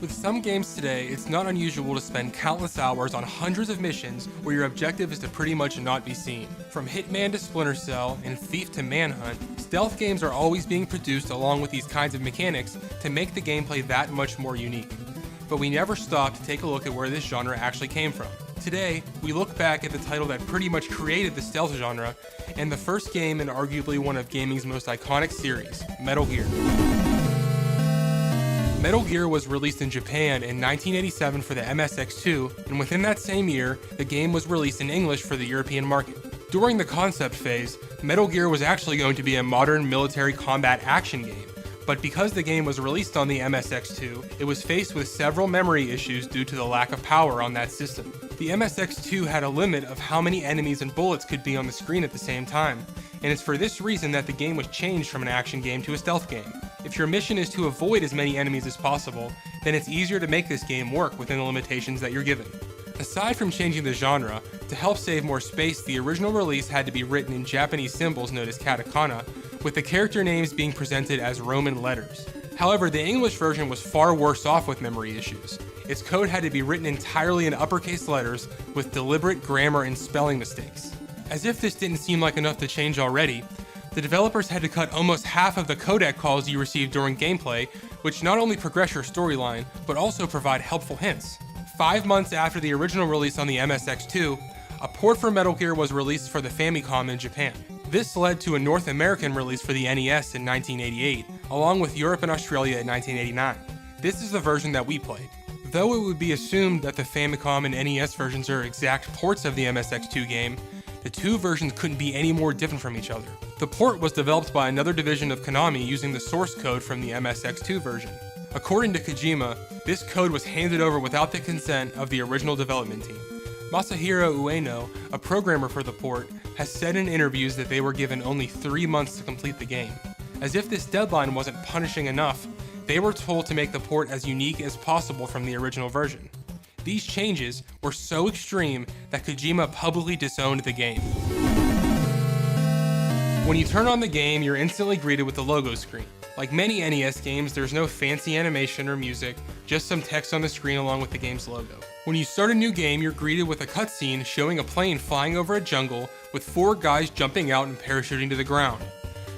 With some games today, it's not unusual to spend countless hours on hundreds of missions where your objective is to pretty much not be seen. From Hitman to Splinter Cell and Thief to Manhunt, stealth games are always being produced along with these kinds of mechanics to make the gameplay that much more unique. But we never stop to take a look at where this genre actually came from. Today, we look back at the title that pretty much created the stealth genre, and the first game in arguably one of gaming's most iconic series, Metal Gear. Metal Gear was released in Japan in 1987 for the MSX2, and within that same year, the game was released in English for the European market. During the concept phase, Metal Gear was actually going to be a modern military combat action game, but because the game was released on the MSX2, it was faced with several memory issues due to the lack of power on that system. The MSX2 had a limit of how many enemies and bullets could be on the screen at the same time, and it's for this reason that the game was changed from an action game to a stealth game. If your mission is to avoid as many enemies as possible, then it's easier to make this game work within the limitations that you're given. Aside from changing the genre, to help save more space, the original release had to be written in Japanese symbols known as katakana, with the character names being presented as Roman letters. However, the English version was far worse off with memory issues. Its code had to be written entirely in uppercase letters with deliberate grammar and spelling mistakes. As if this didn't seem like enough to change already, the developers had to cut almost half of the codec calls you received during gameplay, which not only progress your storyline, but also provide helpful hints. 5 months after the original release on the MSX2, a port for Metal Gear was released for the Famicom in Japan. This led to a North American release for the NES in 1988, along with Europe and Australia in 1989. This is the version that we played. Though it would be assumed that the Famicom and NES versions are exact ports of the MSX2 game, the two versions couldn't be any more different from each other. The port was developed by another division of Konami using the source code from the MSX2 version. According to Kojima, this code was handed over without the consent of the original development team. Masahiro Ueno, a programmer for the port, has said in interviews that they were given only 3 months to complete the game. As if this deadline wasn't punishing enough, they were told to make the port as unique as possible from the original version. These changes were so extreme that Kojima publicly disowned the game. When you turn on the game, you're instantly greeted with the logo screen. Like many NES games, there's no fancy animation or music, just some text on the screen along with the game's logo. When you start a new game, you're greeted with a cutscene showing a plane flying over a jungle with 4 guys jumping out and parachuting to the ground.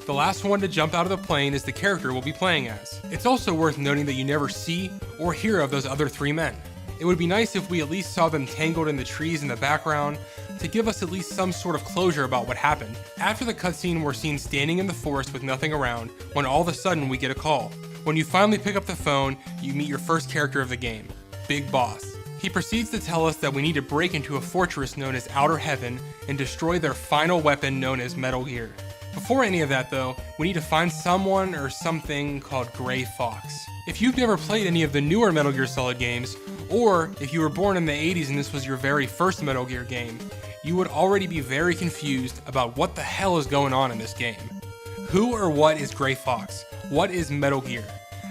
The last one to jump out of the plane is the character we'll be playing as. It's also worth noting that you never see or hear of those other 3 men. It would be nice if we at least saw them tangled in the trees in the background to give us at least some sort of closure about what happened. After the cutscene, we're seen standing in the forest with nothing around when all of a sudden we get a call. When you finally pick up the phone, you meet your first character of the game, Big Boss. He proceeds to tell us that we need to break into a fortress known as Outer Heaven and destroy their final weapon known as Metal Gear. Before any of that though, we need to find someone or something called Gray Fox. If you've never played any of the newer Metal Gear Solid games, or if you were born in the 80s and this was your very first Metal Gear game, you would already be very confused about what the hell is going on in this game. Who or what is Gray Fox? What is Metal Gear?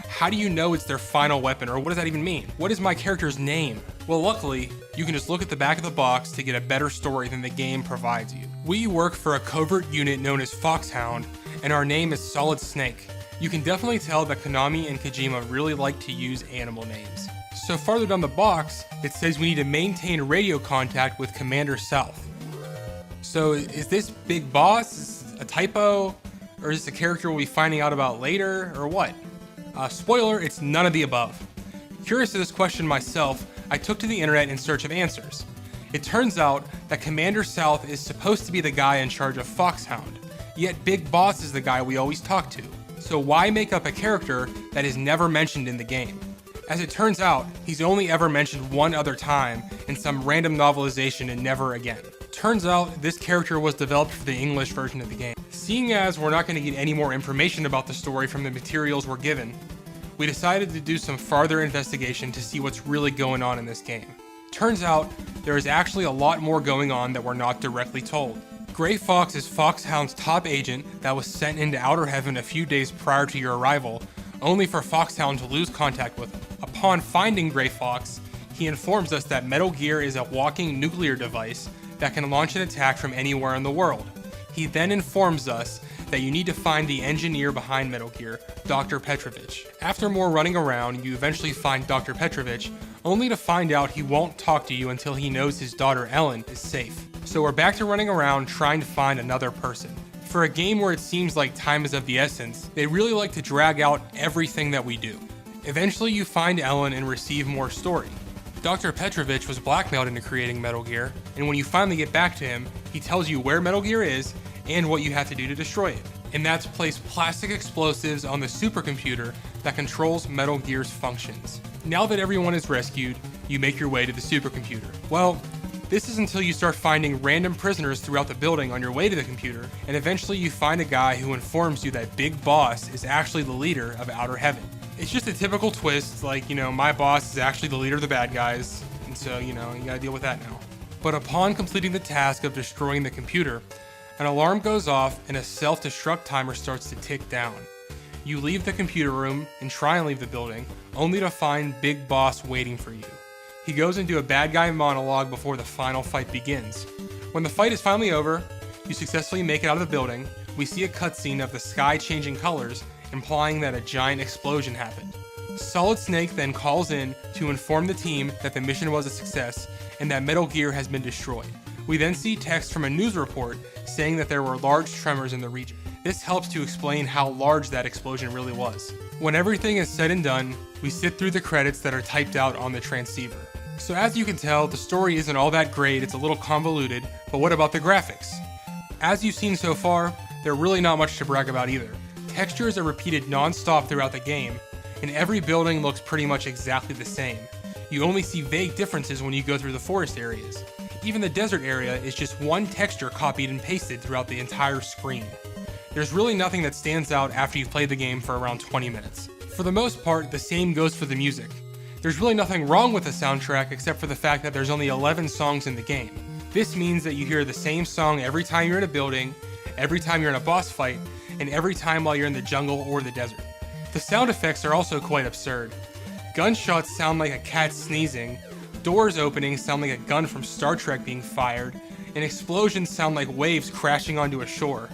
How do you know it's their final weapon, or what does that even mean? What is my character's name? Well, luckily, you can just look at the back of the box to get a better story than the game provides you. We work for a covert unit known as Foxhound, and our name is Solid Snake. You can definitely tell that Konami and Kojima really like to use animal names. So farther down the box, it says we need to maintain radio contact with Commander South. So is this Big Boss a typo? Or is this a character we'll be finding out about later, or what? Spoiler, it's none of the above. Curious to this question myself, I took to the internet in search of answers. It turns out that Commander South is supposed to be the guy in charge of Foxhound, yet Big Boss is the guy we always talk to. So why make up a character that is never mentioned in the game? As it turns out, he's only ever mentioned one other time in some random novelization and never again. Turns out this character was developed for the English version of the game. Seeing as we're not going to get any more information about the story from the materials we're given, we decided to do some farther investigation to see what's really going on in this game. Turns out, there is actually a lot more going on that we're not directly told. Gray Fox is Foxhound's top agent that was sent into Outer Heaven a few days prior to your arrival, only for Foxhound to lose contact with him. Upon finding Gray Fox, he informs us that Metal Gear is a walking nuclear device that can launch an attack from anywhere in the world. He then informs us that you need to find the engineer behind Metal Gear, Dr. Petrovich. After more running around, you eventually find Dr. Petrovich, only to find out he won't talk to you until he knows his daughter Ellen is safe. So we're back to running around trying to find another person. For a game where it seems like time is of the essence, they really like to drag out everything that we do. Eventually you find Ellen and receive more story. Dr. Petrovich was blackmailed into creating Metal Gear, and when you finally get back to him, he tells you where Metal Gear is and what you have to do to destroy it. And that's place plastic explosives on the supercomputer that controls Metal Gear's functions. Now that everyone is rescued, you make your way to the supercomputer. Well, this is until you start finding random prisoners throughout the building on your way to the computer, and eventually you find a guy who informs you that Big Boss is actually the leader of Outer Heaven. It's just a typical twist, like, my boss is actually the leader of the bad guys, and so, you gotta deal with that now. But upon completing the task of destroying the computer, an alarm goes off and a self-destruct timer starts to tick down. You leave the computer room and try and leave the building, only to find Big Boss waiting for you. He goes into a bad guy monologue before the final fight begins. When the fight is finally over, you successfully make it out of the building. We see a cutscene of the sky changing colors, implying that a giant explosion happened. Solid Snake then calls in to inform the team that the mission was a success and that Metal Gear has been destroyed. We then see text from a news report saying that there were large tremors in the region. This helps to explain how large that explosion really was. When everything is said and done, we sit through the credits that are typed out on the transceiver. So as you can tell, the story isn't all that great, it's a little convoluted, but what about the graphics? As you've seen so far, they're really not much to brag about either. Textures are repeated non-stop throughout the game, and every building looks pretty much exactly the same. You only see vague differences when you go through the forest areas. Even the desert area is just one texture copied and pasted throughout the entire screen. There's really nothing that stands out after you've played the game for around 20 minutes. For the most part, the same goes for the music. There's really nothing wrong with the soundtrack except for the fact that there's only 11 songs in the game. This means that you hear the same song every time you're in a building, every time you're in a boss fight, and every time while you're in the jungle or the desert. The sound effects are also quite absurd. Gunshots sound like a cat sneezing, doors opening sound like a gun from Star Trek being fired, and explosions sound like waves crashing onto a shore.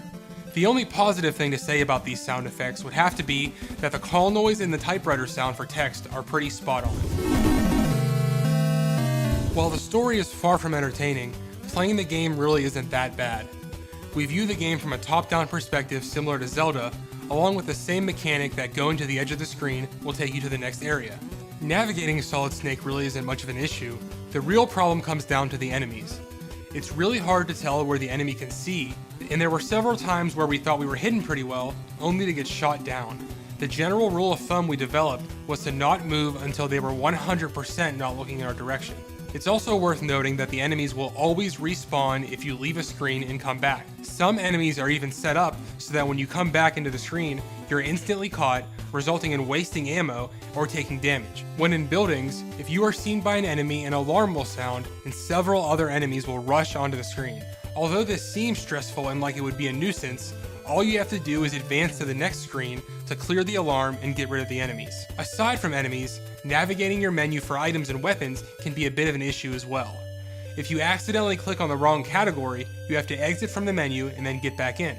The only positive thing to say about these sound effects would have to be that the call noise and the typewriter sound for text are pretty spot on. While the story is far from entertaining, playing the game really isn't that bad. We view the game from a top-down perspective similar to Zelda, along with the same mechanic that going to the edge of the screen will take you to the next area. Navigating Solid Snake really isn't much of an issue. The real problem comes down to the enemies. It's really hard to tell where the enemy can see, and there were several times where we thought we were hidden pretty well, only to get shot down. The general rule of thumb we developed was to not move until they were 100% not looking in our direction. It's also worth noting that the enemies will always respawn if you leave a screen and come back. Some enemies are even set up so that when you come back into the screen, you're instantly caught, resulting in wasting ammo or taking damage. When in buildings, if you are seen by an enemy, an alarm will sound and several other enemies will rush onto the screen. Although this seems stressful and like it would be a nuisance, all you have to do is advance to the next screen to clear the alarm and get rid of the enemies. Aside from enemies, navigating your menu for items and weapons can be a bit of an issue as well. If you accidentally click on the wrong category, you have to exit from the menu and then get back in.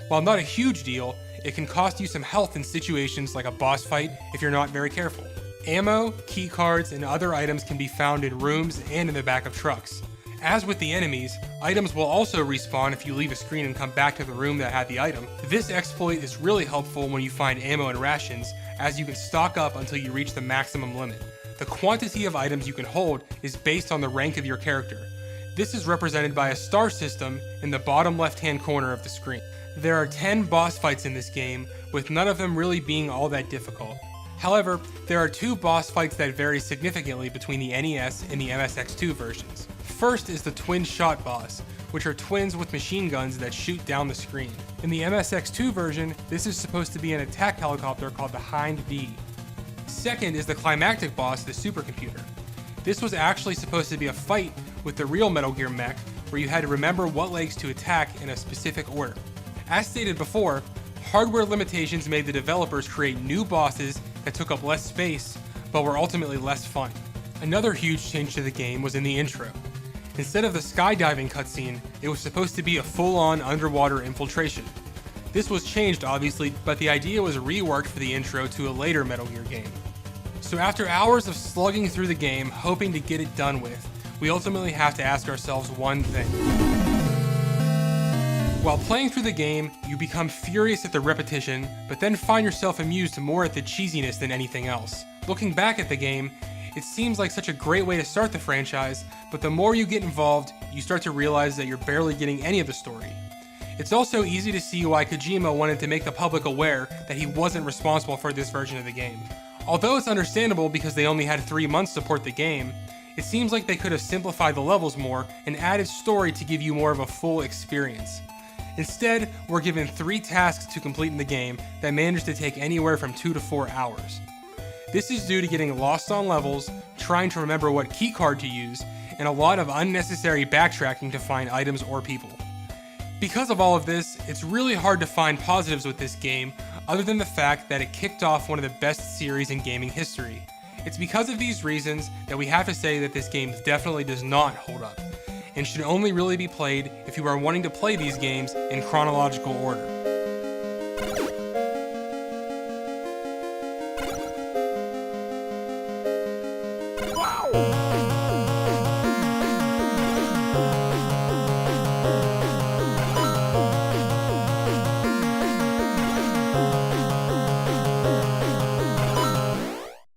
While not a huge deal, it can cost you some health in situations like a boss fight if you're not very careful. Ammo, key cards, and other items can be found in rooms and in the back of trucks. As with the enemies, items will also respawn if you leave a screen and come back to the room that had the item. This exploit is really helpful when you find ammo and rations, as you can stock up until you reach the maximum limit. The quantity of items you can hold is based on the rank of your character. This is represented by a star system in the bottom left-hand corner of the screen. There are 10 boss fights in this game, with none of them really being all that difficult. However, there are 2 boss fights that vary significantly between the NES and the MSX2 versions. First is the Twin Shot boss, which are twins with machine guns that shoot down the screen. In the MSX2 version, this is supposed to be an attack helicopter called the Hind V. Second is the climactic boss, the supercomputer. This was actually supposed to be a fight with the real Metal Gear mech, where you had to remember what legs to attack in a specific order. As stated before, hardware limitations made the developers create new bosses that took up less space, but were ultimately less fun. Another huge change to the game was in the intro. Instead of the skydiving cutscene, it was supposed to be a full-on underwater infiltration. This was changed obviously, but the idea was reworked for the intro to a later Metal Gear game. So after hours of slugging through the game, hoping to get it done with, we ultimately have to ask ourselves one thing. While playing through the game, you become furious at the repetition, but then find yourself amused more at the cheesiness than anything else. Looking back at the game, it seems like such a great way to start the franchise, but the more you get involved, you start to realize that you're barely getting any of the story. It's also easy to see why Kojima wanted to make the public aware that he wasn't responsible for this version of the game. Although it's understandable because they only had 3 months to port the game, it seems like they could have simplified the levels more and added story to give you more of a full experience. Instead, we're given 3 tasks to complete in the game that manage to take anywhere from 2 to 4 hours. This is due to getting lost on levels, trying to remember what keycard to use, and a lot of unnecessary backtracking to find items or people. Because of all of this, it's really hard to find positives with this game other than the fact that it kicked off one of the best series in gaming history. It's because of these reasons that we have to say that this game definitely does not hold up, and should only really be played if you are wanting to play these games in chronological order.